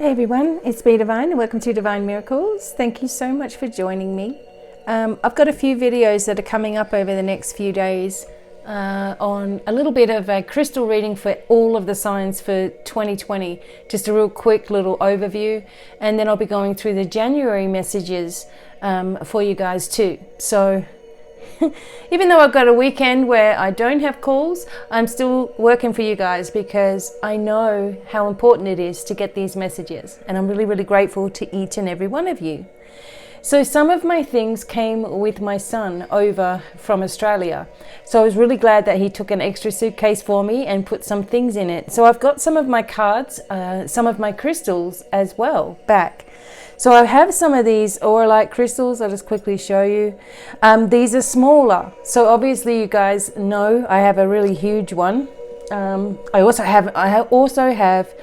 Hey everyone, it's BDevine and welcome to Divine Miracles. Thank you so much for joining me. I've got a few videos that are coming up over the next few days on a little bit of a crystal reading for all of the signs for 2020. Just a real quick little overview, and then I'll be going through the January messages for you guys too. So even though I've got a weekend where I don't have calls, I'm still working for you guys because I know how important it is to get these messages, and I'm really, really grateful to each and every one of you. So some of my things came with my son over from Australia. So I was really glad that he took an extra suitcase for me and put some things in it. So I've got some of my cards, some of my crystals as well back. So I have some of these aura-like crystals. I'll just quickly show you. These are smaller. So obviously you guys know I have a really huge one. I also have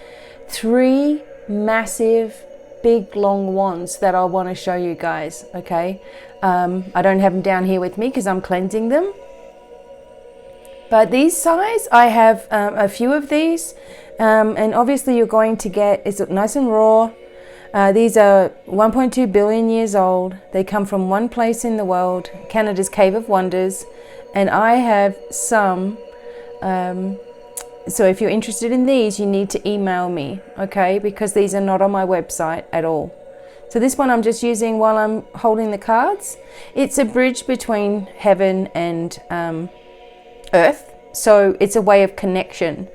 three massive, big, long wands that I want to show you guys. Okay. I don't have them down here with me because I'm cleansing them. But these size, I have a few of these. And obviously you're going to get, it's nice and raw. These are 1.2 billion years old. They come from one place in the world, Canada's Cave of Wonders. And I have some, so if you're interested in these, you need to email me, okay? Because these are not on my website at all. So this one I'm just using while I'm holding the cards. It's a bridge between heaven and earth. So it's a way of connection.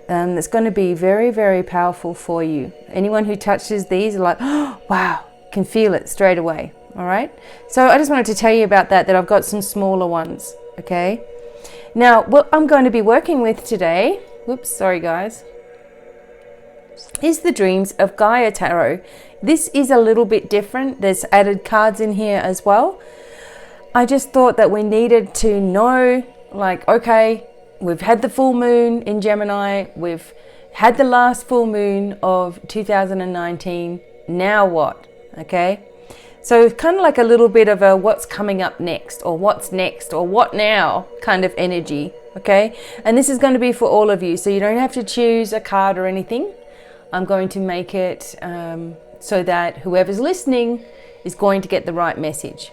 That's going to be very, very powerful for you. Anyone who touches these are like, oh, wow, can feel it straight away. All right. So I just wanted to tell you about that I've got some smaller ones. Okay. Now, what I'm going to be working with today, whoops, sorry guys, is the Dreams of Gaia Tarot. This is a little bit different. There's added cards in here as well. I just thought that we needed to know, like, okay, we've had the full moon in Gemini. We've had the last full moon of 2019. Now what? Okay. So it's kind of like a little bit of a what's coming up next, or what's next, or what now kind of energy. Okay. And this is going to be for all of you. So you don't have to choose a card or anything. I'm going to make it so that whoever's listening is going to get the right message.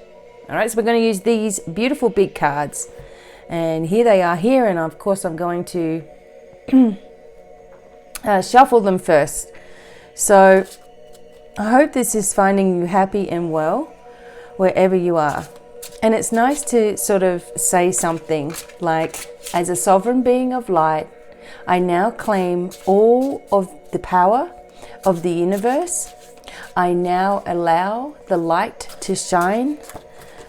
All right. So we're going to use these beautiful big cards. And here they are here, and of course I'm going to shuffle them first. So I hope this is finding you happy and well wherever you are. And it's nice to sort of say something like, as a sovereign being of light, I now claim all of the power of the universe. I now allow the light to shine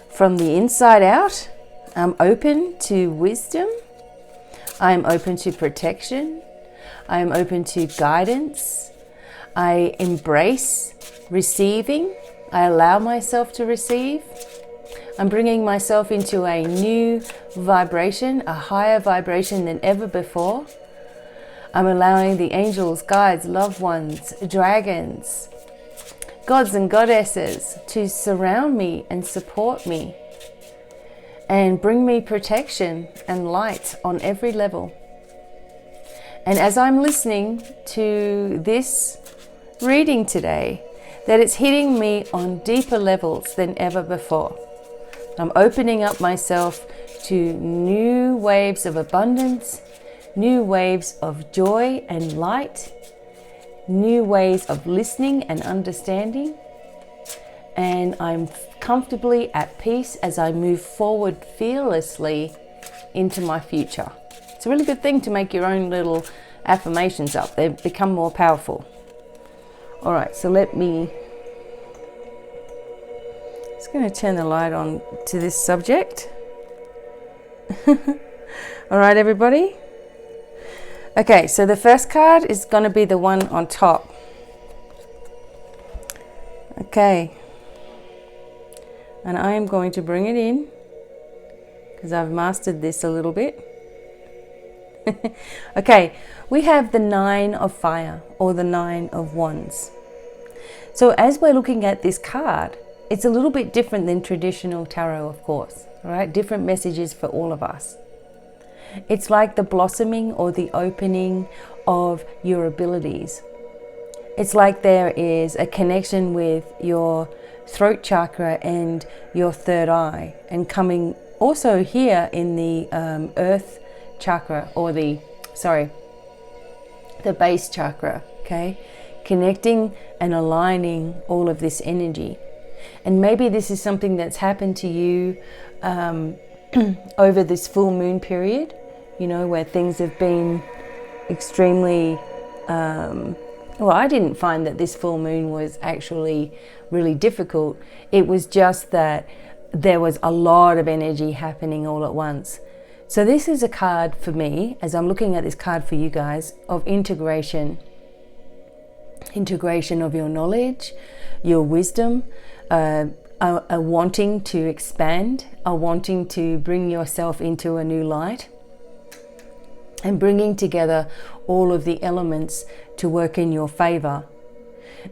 from the inside out. I'm open to wisdom. I'm open to protection. I'm open to guidance. I embrace receiving. I allow myself to receive. I'm bringing myself into a new vibration, a higher vibration than ever before. I'm allowing the angels, guides, loved ones, dragons, gods and goddesses to surround me and support me, and bring me protection and light on every level. And as I'm listening to this reading today, that it's hitting me on deeper levels than ever before. I'm opening up myself to new waves of abundance, new waves of joy and light, new ways of listening and understanding. And I'm comfortably at peace as I move forward fearlessly into my future. It's a really good thing to make your own little affirmations up. They become more powerful. All right, so just going to turn the light on to this subject. All right, everybody. Okay, so the first card is going to be the one on top. Okay. And I am going to bring it in because I've mastered this a little bit. Okay, we have the 9 of fire, or the 9 of wands. So as we're looking at this card, it's a little bit different than traditional tarot, of course. All right, different messages for all of us. It's like the blossoming or the opening of your abilities. It's like there is a connection with your throat chakra and your third eye, and coming also here in the earth chakra, or the base chakra, okay? Connecting and aligning all of this energy. And maybe this is something that's happened to you over this full moon period, you know, where things have been extremely, well, I didn't find that this full moon was actually really difficult. It was just that there was a lot of energy happening all at once. So this is a card for me, as I'm looking at this card for you guys, of integration of your knowledge, your wisdom, a wanting to expand, a wanting to bring yourself into a new light, and bringing together all of the elements to work in your favor.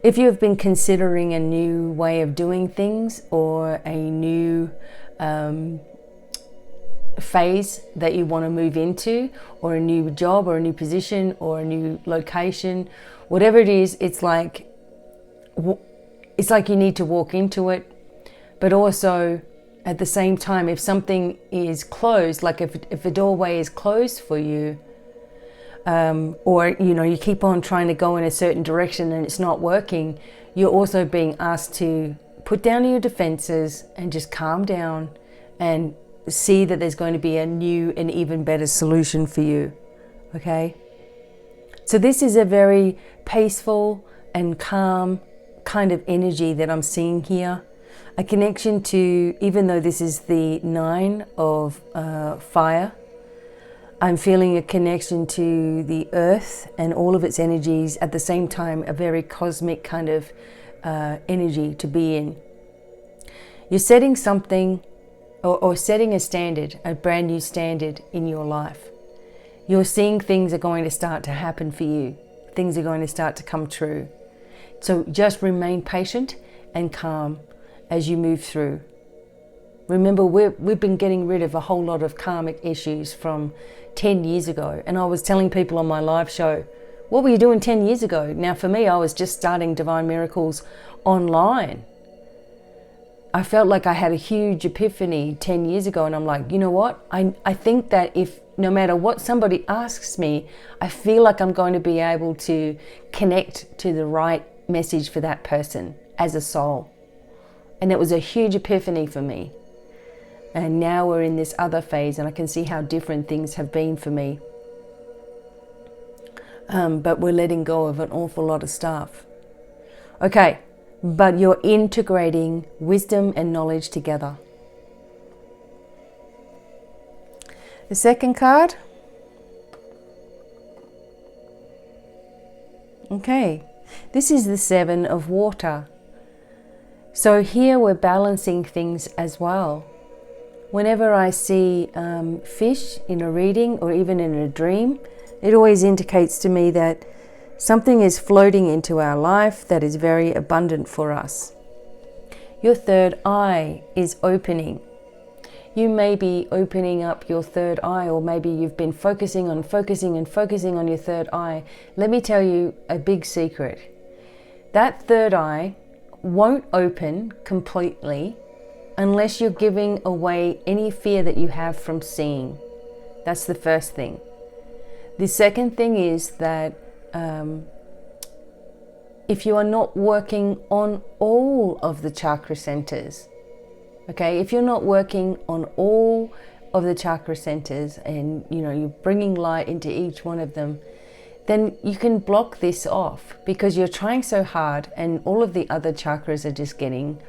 If you have been considering a new way of doing things, or a new phase that you want to move into, or a new job, or a new position, or a new location, whatever it is, it's like you need to walk into it. But also at the same time, if something is closed, like if a doorway is closed for you, or you know, you keep on trying to go in a certain direction and it's not working, you're also being asked to put down your defenses and just calm down and see that there's going to be a new and even better solution for you. Okay? So this is a very peaceful and calm kind of energy that I'm seeing here. A connection to, even though this is the 9 of fire, I'm feeling a connection to the earth and all of its energies at the same time, a very cosmic kind of energy to be in. You're setting something, or setting a standard, a brand new standard in your life. You're seeing things are going to start to happen for you. Things are going to start to come true. So just remain patient and calm as you move through. Remember, we've been getting rid of a whole lot of karmic issues from 10 years ago. And I was telling people on my live show, what were you doing 10 years ago? Now for me, I was just starting Devine Miracles online. I felt like I had a huge epiphany 10 years ago, and I'm like, you know what? I think that if no matter what somebody asks me, I feel like I'm going to be able to connect to the right message for that person as a soul. And it was a huge epiphany for me. And now we're in this other phase, and I can see how different things have been for me. But we're letting go of an awful lot of stuff. Okay, but you're integrating wisdom and knowledge together. The second card. Okay, this is the 7 of water. So here we're balancing things as well. Whenever I see fish in a reading or even in a dream, it always indicates to me that something is floating into our life that is very abundant for us. Your third eye is opening. You may be opening up your third eye, or maybe you've been focusing on your third eye. Let me tell you a big secret. That third eye won't open completely unless you're giving away any fear that you have from seeing. That's the first thing. The second thing is that if you are not working on all of the chakra centers, okay, if you're not working on all of the chakra centers, and you know, you're bringing light into each one of them, then you can block this off because you're trying so hard and all of the other chakras are just getting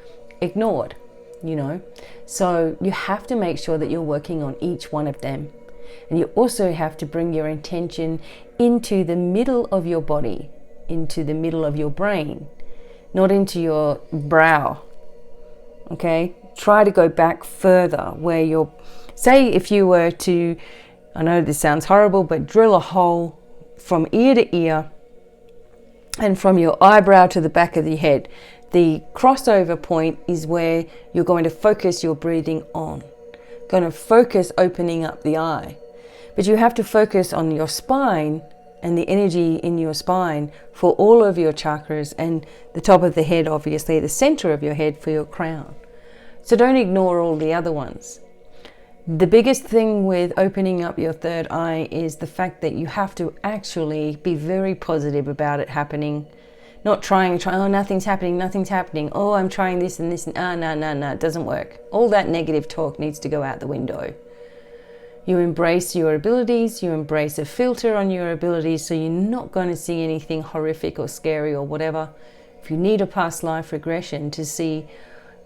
ignored, you know. So you have to make sure that you're working on each one of them. And you also have to bring your intention into the middle of your body, into the middle of your brain, not into your brow, okay? Try to go back further where you're, say if you were to, I know this sounds horrible, but drill a hole from ear to ear and from your eyebrow to the back of the head. The crossover point is where you're going to focus your breathing on. Going to focus opening up the eye. But you have to focus on your spine and the energy in your spine for all of your chakras, and the top of the head, obviously, the center of your head for your crown. So don't ignore all the other ones. The biggest thing with opening up your third eye is the fact that you have to actually be very positive about it happening. Not trying, oh, nothing's happening. Oh, I'm trying this and this, and no, it doesn't work. All that negative talk needs to go out the window. You embrace your abilities, you embrace a filter on your abilities, so you're not going to see anything horrific or scary or whatever. If you need a past life regression to see,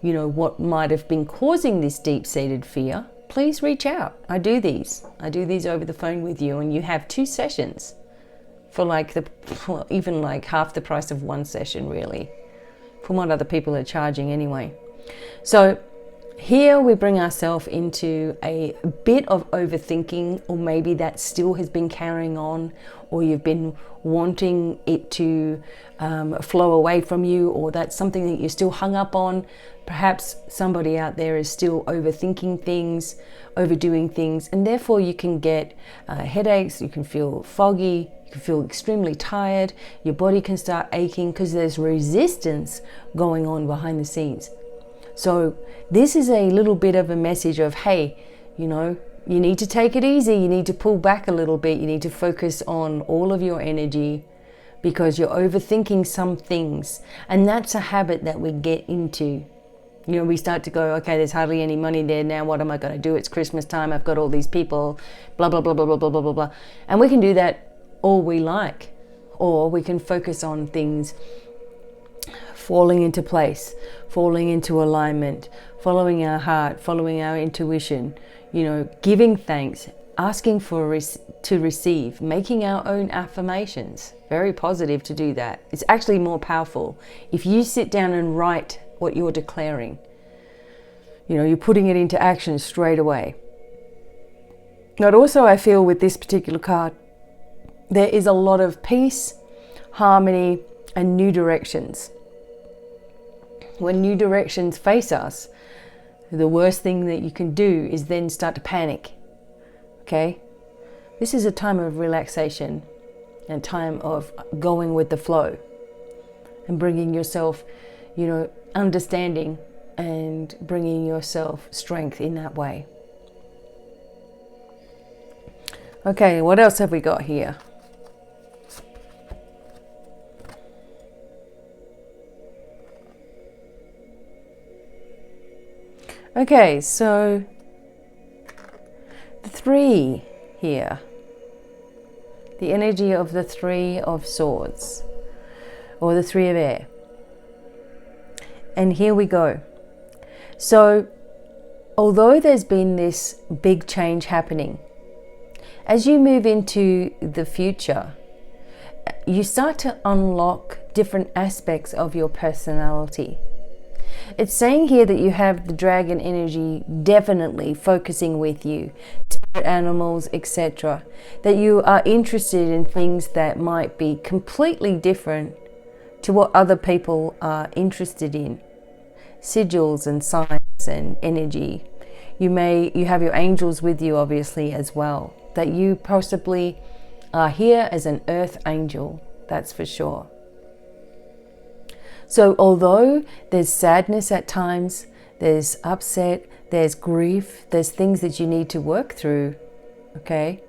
what might have been causing this deep-seated fear, please reach out. I do these over the phone with you, and you have 2 sessions for even half the price of 1 session, really, from what other people are charging anyway. So here we bring ourselves into a bit of overthinking, or maybe that still has been carrying on, or you've been wanting it to flow away from you, or that's something that you're still hung up on. Perhaps somebody out there is still overthinking things, overdoing things, and therefore you can get headaches, you can feel foggy, you can feel extremely tired, your body can start aching because there's resistance going on behind the scenes. So this is a little bit of a message of, hey, you need to take it easy, you need to pull back a little bit, you need to focus on all of your energy, because you're overthinking some things, and that's a habit that we get into. We start to go, okay, there's hardly any money there now, what am I going to do? It's Christmas time, I've got all these people, blah, blah, blah, blah, blah, blah, blah, blah, blah. And we can do that all we like, or we can focus on things falling into place, falling into alignment, following our heart, following our intuition, giving thanks, asking to receive, making our own affirmations. Very positive to do that. It's actually more powerful if you sit down and write what you're declaring. You're putting it into action straight away. But also, I feel with this particular card, there is a lot of peace, harmony, and new directions. When new directions face us, the worst thing that you can do is then start to panic. Okay? This is a time of relaxation and time of going with the flow and bringing yourself, understanding and bringing yourself strength in that way. Okay, what else have we got here? Okay, so the 3 here, the energy of the 3 of Swords, or the 3 of Air. And here we go. So, although there's been this big change happening, as you move into the future, you start to unlock different aspects of your personality. It's saying here that you have the dragon energy definitely focusing with you, spirit animals, etc. That you are interested in things that might be completely different to what other people are interested in. Sigils and signs and energy. You have your angels with you, obviously, as well. That you possibly are here as an earth angel, that's for sure. So although there's sadness at times, there's upset, there's grief, there's things that you need to work through, okay?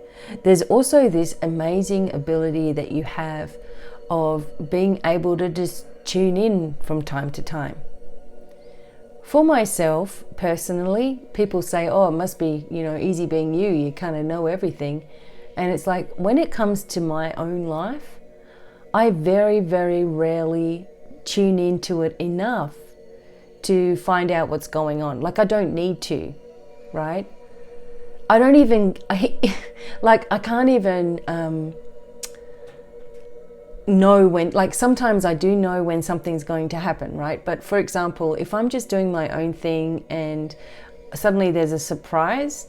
There's also this amazing ability that you have of being able to just tune in from time to time. For myself, personally, people say, oh, it must be, easy being you kind of know everything. And it's like, when it comes to my own life, I very, very rarely tune into it enough to find out what's going on. Like, I don't need to, right? I don't even, I can't even know when, sometimes I do know when something's going to happen, right? But for example, if I'm just doing my own thing and suddenly there's a surprise,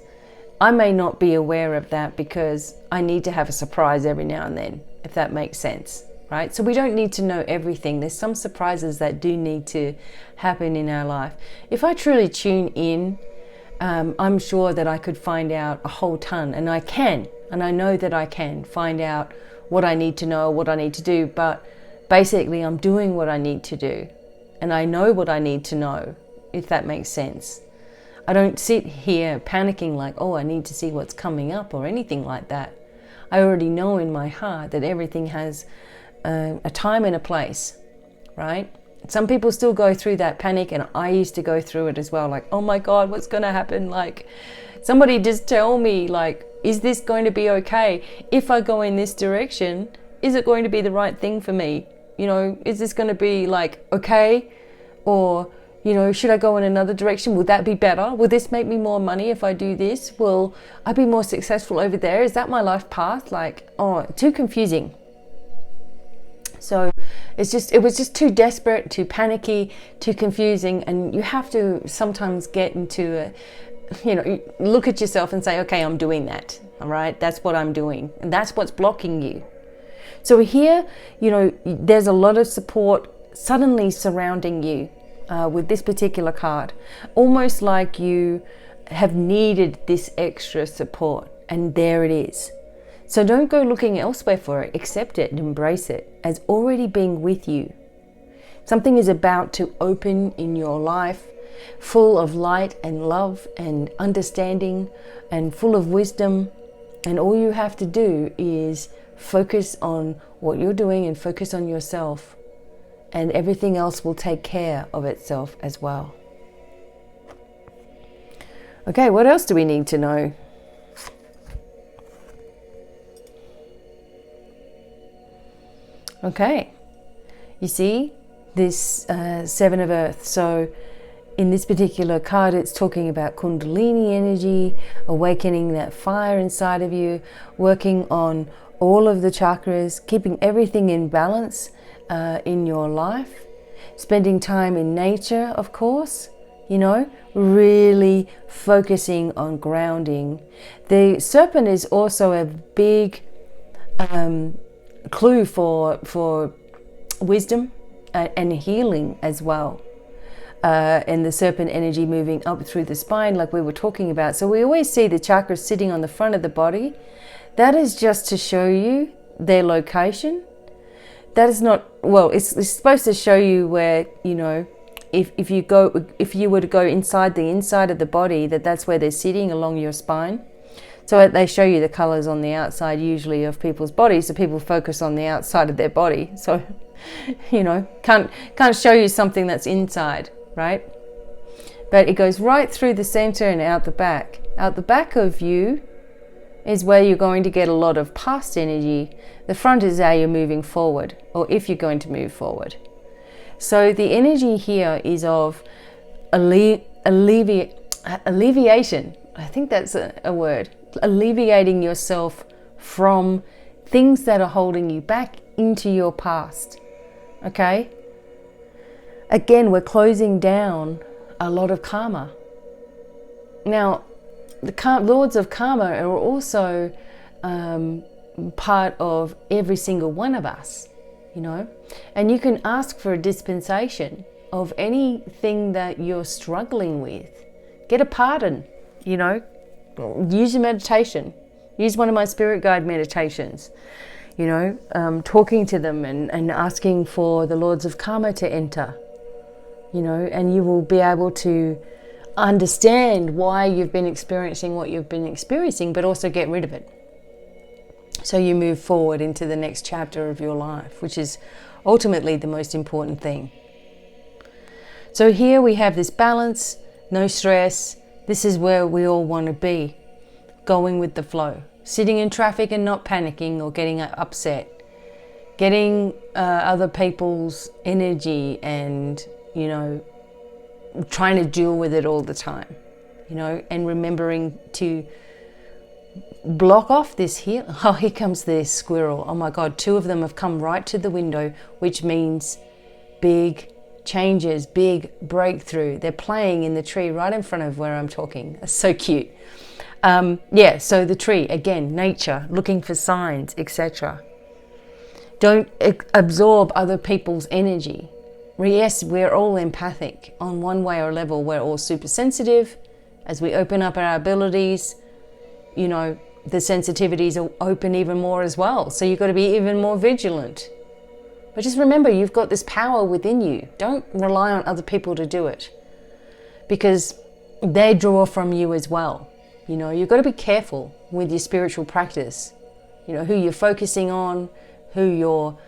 I may not be aware of that because I need to have a surprise every now and then, if that makes sense, right? So we don't need to know everything. There's some surprises that do need to happen in our life. If I truly tune in, I'm sure that I could find out a whole ton, and I can, and I know that I can find out what I need to know, what I need to do, but basically I'm doing what I need to do. And I know what I need to know, if that makes sense. I don't sit here panicking like, oh, I need to see what's coming up or anything like that. I already know in my heart that everything has a time and a place, right? Some people still go through that panic, and I used to go through it as well. Like, oh my God, what's going to happen? Like, somebody just tell me, like, is this going to be okay? If I go in this direction, is it going to be the right thing for me? You know, is this going to be like, okay? Or, you know, should I go in another direction? Will that be better? Will this make me more money if I do this? Will I be more successful over there? Is that my life path? Like, oh, too confusing. So it was just too desperate, too panicky, too confusing. And you have to sometimes get into look at yourself and say, okay, I'm doing that. All right, that's what I'm doing. And that's what's blocking you. So here, you know, there's a lot of support suddenly surrounding you with this particular card. Almost like you have needed this extra support, and there it is. So don't go looking elsewhere for it. Accept it and embrace it as already being with you. Something is about to open in your life, full of light and love and understanding and full of wisdom. And all you have to do is focus on what you're doing and focus on yourself. And everything else will take care of itself as well. Okay, what else do we need to know? Okay, you see this Seven of Earth. So in this particular card, it's talking about Kundalini energy, awakening that fire inside of you, working on all of the chakras, keeping everything in balance in your life, spending time in nature, of course, you know, really focusing on grounding. The serpent is also a big clue for wisdom and healing as well. And the serpent energy moving up through the spine like we were talking about. So we always see the chakras sitting on the front of the body. That is just to show you their location. That is not, well, it's supposed to show you where, you know, if you were to go inside of the body, that's where they're sitting along your spine. So they show you the colors on the outside usually of people's bodies, so people focus on the outside of their body. So, you know, can't show you something that's inside, right? But it goes right through the center and out the back. Out the back of you is where you're going to get a lot of past energy. The front is how you're moving forward, or if you're going to move forward. So the energy here is of alleviation. I think that's a word. Alleviating yourself from things that are holding you back into your past. Okay? Again, we're closing down a lot of karma. Now, the lords of karma are also part of every single one of us, you know. And you can ask for a dispensation of anything that you're struggling with. Get a pardon, you know. Use your meditation. Use one of my spirit guide meditations. You know, talking to them and asking for the lords of karma to enter. You know, and you will be able to understand why you've been experiencing what you've been experiencing, but also get rid of it. So you move forward into the next chapter of your life, which is ultimately the most important thing. So here we have this balance, no stress. This is where we all want to be, going with the flow, sitting in traffic and not panicking or getting upset, getting other people's energy and, you know, trying to deal with it all the time, you know, and remembering to block off this here. Oh, here comes this squirrel. Oh my God, 2 of them have come right to the window, which means big changes, big breakthrough. They're playing in the tree right in front of where I'm talking. That's so cute. Yeah, so the tree, again, nature, looking for signs, etc. Don't absorb other people's energy. Yes, we're all empathic on one way or level. We're all super sensitive. As we open up our abilities, you know, the sensitivities will open even more as well. So you've got to be even more vigilant. But just remember, you've got this power within you. Don't rely on other people to do it, because they draw from you as well. You know, you've got to be careful with your spiritual practice. You know, who you're focusing on, who you're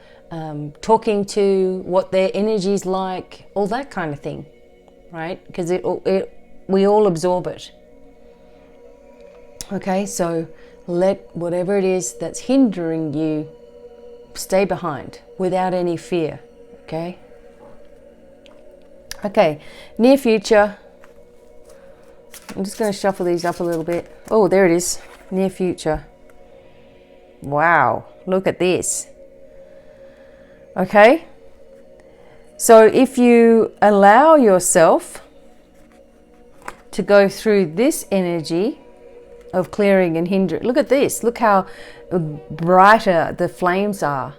talking to, what their energy's like, all that kind of thing, right? Because we all absorb it. Okay, so let whatever it is that's hindering you stay behind without any fear. Okay. Okay, near future. I'm just going to shuffle these up a little bit. Oh, there it is. Near future. Wow, look at this. Okay. So if you allow yourself to go through this energy of clearing and hindering, look at this. Look how brighter the flames are.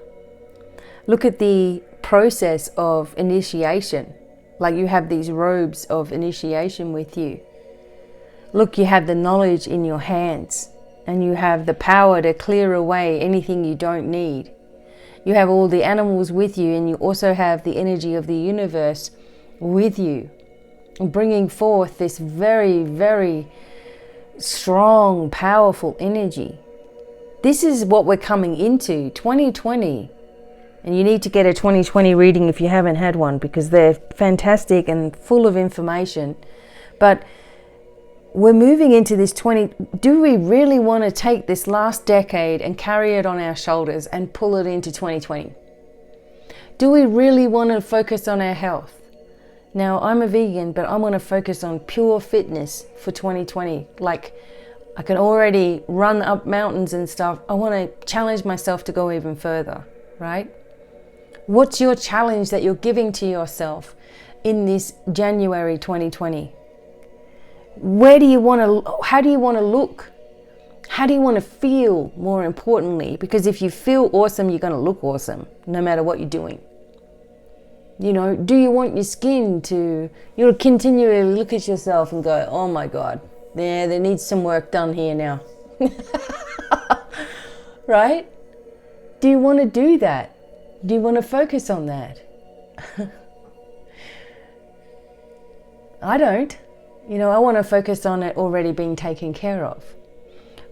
Look at the process of initiation. Like you have these robes of initiation with you. Look, you have the knowledge in your hands, and you have the power to clear away anything you don't need. You have all the animals with you, and you also have the energy of the universe with you, bringing forth this very, very strong, powerful energy. This is what we're coming into, 2020. And you need to get a 2020 reading if you haven't had one, because they're fantastic and full of information. But we're moving into this do we really want to take this last decade and carry it on our shoulders and pull it into 2020? Do we really want to focus on our health? Now, I'm a vegan, but I want to focus on pure fitness for 2020. Like, I can already run up mountains and stuff. I want to challenge myself to go even further, right? What's your challenge that you're giving to yourself in this January 2020? Where do you want to, how do you want to look? How do you want to feel, more importantly? Because if you feel awesome, you're going to look awesome, no matter what you're doing. You know, do you want your skin to, you'll continually look at yourself and go, oh my God, there needs some work done here now. Right? Do you want to do that? Do you want to focus on that? I don't. You know, I want to focus on it already being taken care of.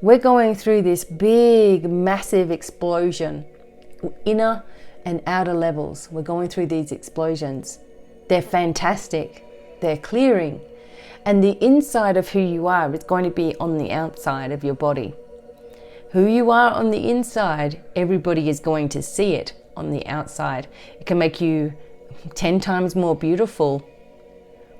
We're going through this big, massive explosion, inner and outer levels. We're going through these explosions. They're fantastic. They're clearing. And the inside of who you are is going to be on the outside of your body. Who you are on the inside, everybody is going to see it on the outside. It can make you 10 times more beautiful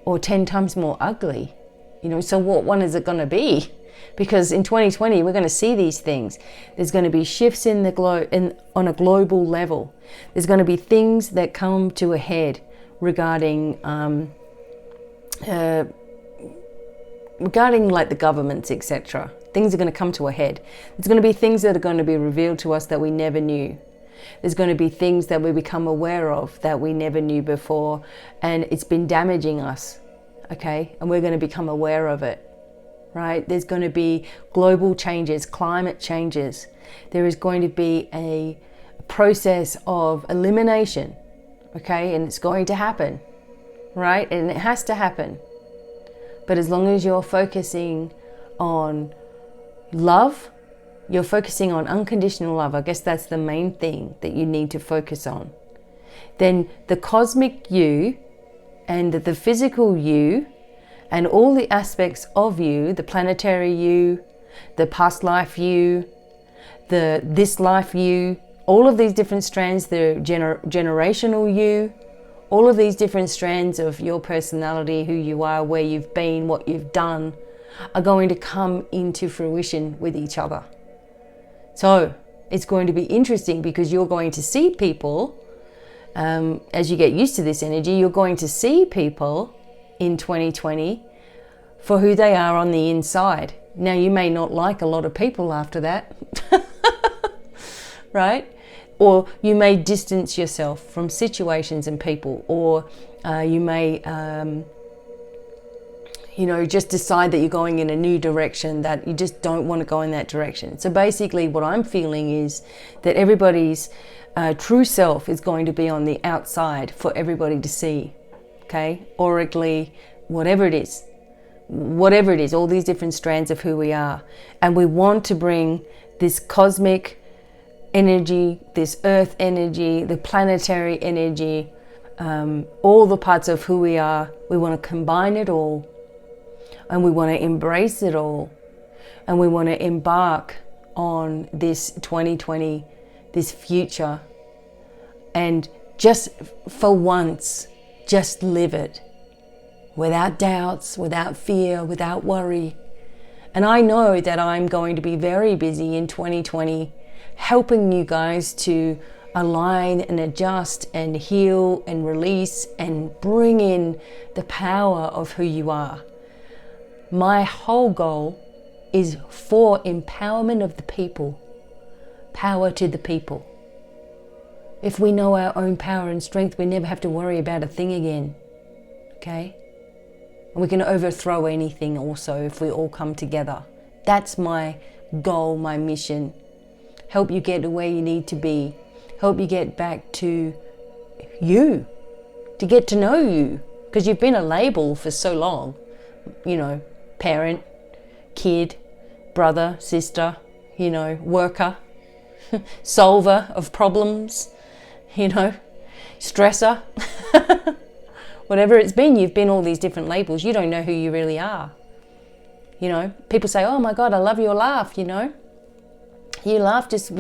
or 10 times more ugly. You know, so what one is it going to be? Because in 2020, we're going to see these things. There's going to be shifts in the on a global level. There's going to be things that come to a head regarding like the governments, etc. Things are going to come to a head. There's going to be things that are going to be revealed to us that we never knew. There's going to be things that we become aware of that we never knew before, and it's been damaging us, okay? And we're going to become aware of it, right? There's going to be global changes, climate changes. There is going to be a process of elimination, okay? And it's going to happen, right? And it has to happen. But as long as you're focusing on love, you're focusing on unconditional love, I guess that's the main thing that you need to focus on. Then the cosmic you and the physical you and all the aspects of you, the planetary you, the past life you, this life you, all of these different strands, the generational you, all of these different strands of your personality, who you are, where you've been, what you've done, are going to come into fruition with each other. So it's going to be interesting because you're going to see people, as you get used to this energy, you're going to see people in 2020 for who they are on the inside. Now, you may not like a lot of people after that, right? Or you may distance yourself from situations and people, or you may, just decide that you're going in a new direction, that you just don't want to go in that direction. So basically what I'm feeling is that everybody's true self is going to be on the outside for everybody to see, okay? Oracally, whatever it is, all these different strands of who we are. And we want to bring this cosmic energy, this earth energy, the planetary energy, all the parts of who we are. We want to combine it all, and we want to embrace it all, and we want to embark on this 2020, this future, and just for once, just live it without doubts, without fear, without worry. And I know that I'm going to be very busy in 2020 helping you guys to align and adjust and heal and release and bring in the power of who you are. My whole goal is for empowerment of the people, power to the people. If we know our own power and strength, we never have to worry about a thing again, okay? And we can overthrow anything also if we all come together. That's my goal, my mission. Help you get to where you need to be. Help you get back to you, to get to know you. Because you've been a label for so long. Parent, kid, brother, sister, worker, solver of problems, stressor. Whatever it's been, you've been all these different labels. You don't know who you really are. People say, oh my God, I love your laugh, You laugh just,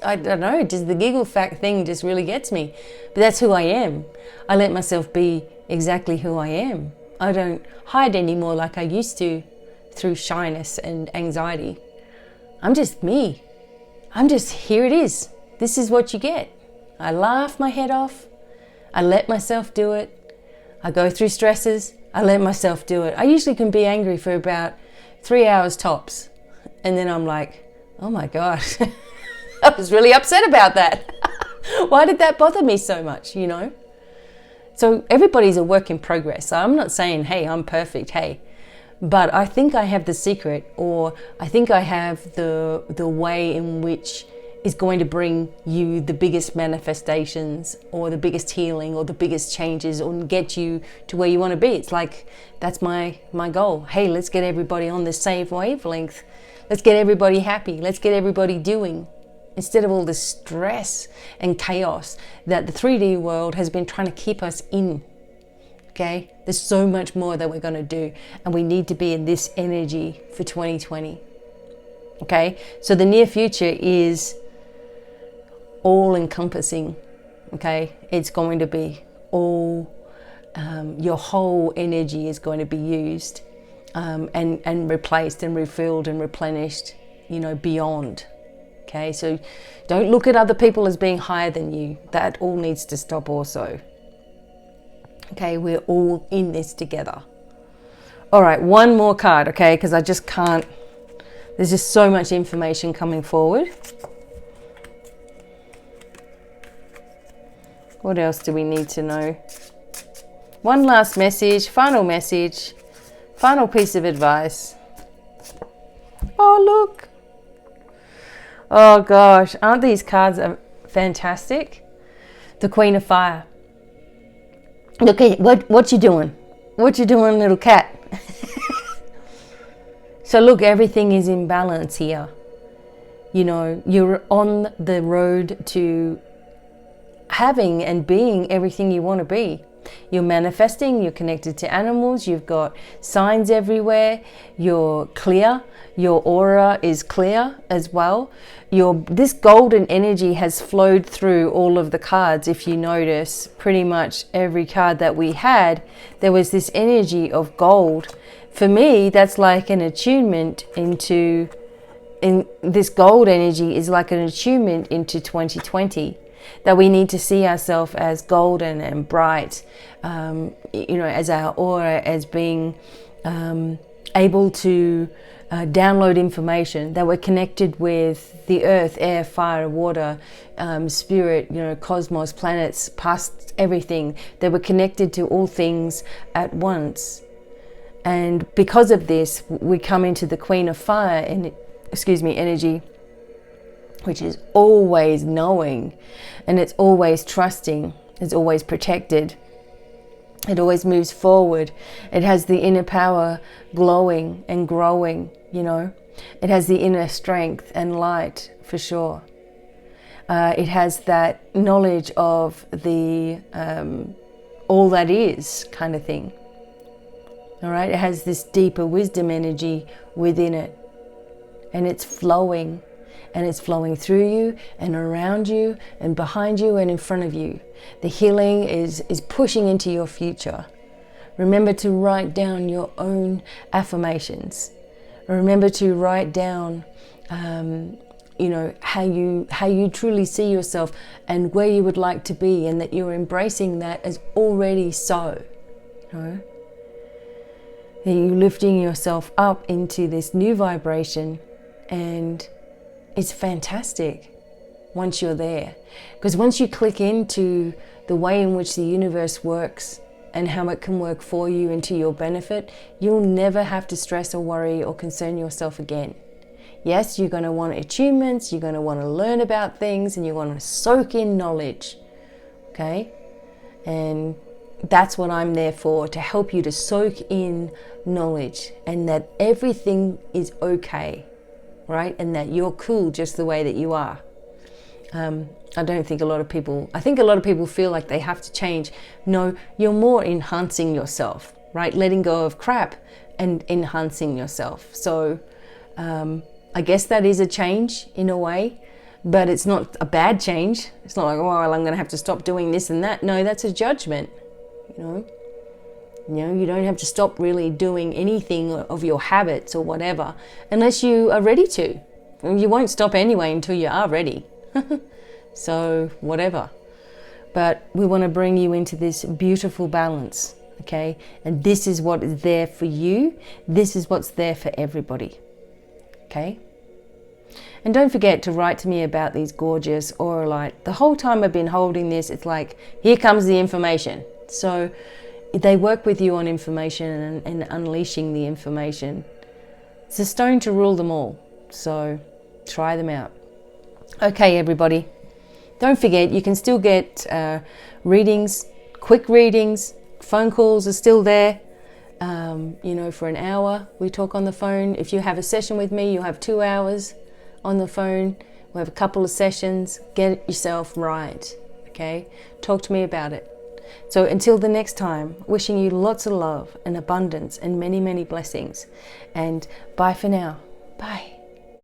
I don't know, just the giggle fact thing just really gets me. But that's who I am. I let myself be exactly who I am. I don't hide anymore like I used to through shyness and anxiety. I'm just me. Here it is. This is what you get. I laugh my head off. I let myself do it. I go through stresses. I let myself do it. I usually can be angry for about 3 hours tops. And then I'm like, oh my God, I was really upset about that. Why did that bother me so much, So everybody's a work in progress. So I'm not saying, hey, I'm perfect, hey. But I think I have the secret, or I think I have the way in which is going to bring you the biggest manifestations or the biggest healing or the biggest changes, or get you to where you want to be. It's like, that's my goal. Hey, let's get everybody on the same wavelength. Let's get everybody happy. Let's get everybody doing. Instead of all the stress and chaos that the 3D world has been trying to keep us in. Okay? There's so much more that we're going to do. And we need to be in this energy for 2020. Okay? So the near future is all encompassing. Okay? It's going to be all, your whole energy is going to be used. And replaced and refilled and replenished, beyond. Okay, so don't look at other people as being higher than you. That all needs to stop also. Okay, we're all in this together. All right, one more card, okay, because I just can't, there's just so much information coming forward. What else do we need to know? One last message, final piece of advice. Oh, look. Oh gosh, aren't these cards fantastic? The Queen of Fire. Look at what you doing? What you doing, little cat? So look, everything is in balance here. You're on the road to having and being everything you want to be. You're manifesting, you're connected to animals, you've got signs everywhere, you're clear, your aura is clear as well. This golden energy has flowed through all of the cards. If you notice, pretty much every card that we had, there was this energy of gold. For me, that's like an attunement into, this gold energy is like an attunement into 2020. That we need to see ourselves as golden and bright, as our aura, as being able to download information, that we're connected with the earth, air, fire, water, spirit, cosmos, planets, past everything, that we're connected to all things at once. And because of this, we come into the Queen of Fire energy, which is always knowing, and it's always trusting, it's always protected. It always moves forward. It has the inner power glowing and growing, you know. It has the inner strength and light, for sure. It has that knowledge of the all that is kind of thing. All right, it has this deeper wisdom energy within it, and it's flowing, and it's flowing through you and around you and behind you and in front of you. The healing is pushing into your future. Remember to write down your own affirmations. Remember to write down, you know, how you truly see yourself and where you would like to be, and that you're embracing that as already so. You know? That you're lifting yourself up into this new vibration, and it's fantastic once you're there. Because once you click into the way in which the universe works and how it can work for you and to your benefit, you'll never have to stress or worry or concern yourself again. Yes, you're going to want achievements, you're going to want to learn about things, and you want to soak in knowledge. Okay? And that's what I'm there for, to help you to soak in knowledge, and that everything is okay, right? And that you're cool just the way that you are. I think a lot of people feel like they have to change. No, you're more enhancing yourself, right? Letting go of crap and enhancing yourself. So I guess that is a change in a way, but it's not a bad change. It's not like, oh, well, I'm going to have to stop doing this and that. No, that's a judgment, you know. You don't have to stop really doing anything of your habits or whatever unless you are ready to. You won't stop anyway until you are ready. So whatever. But we want to bring you into this beautiful balance, okay? And this is what is there for you. This is what's there for everybody, okay? And don't forget to write to me about these gorgeous aura light. The whole time I've been holding this, it's like, here comes the information. So they work with you on information and unleashing the information. It's a stone to rule them all. So try them out. Okay, everybody. Don't forget, you can still get readings, quick readings. Phone calls are still there. For an hour, we talk on the phone. If you have a session with me, you'll have 2 hours on the phone. We'll have a couple of sessions. Get yourself right, okay? Talk to me about it. So until the next time, wishing you lots of love and abundance and many, many blessings. And bye for now. Bye.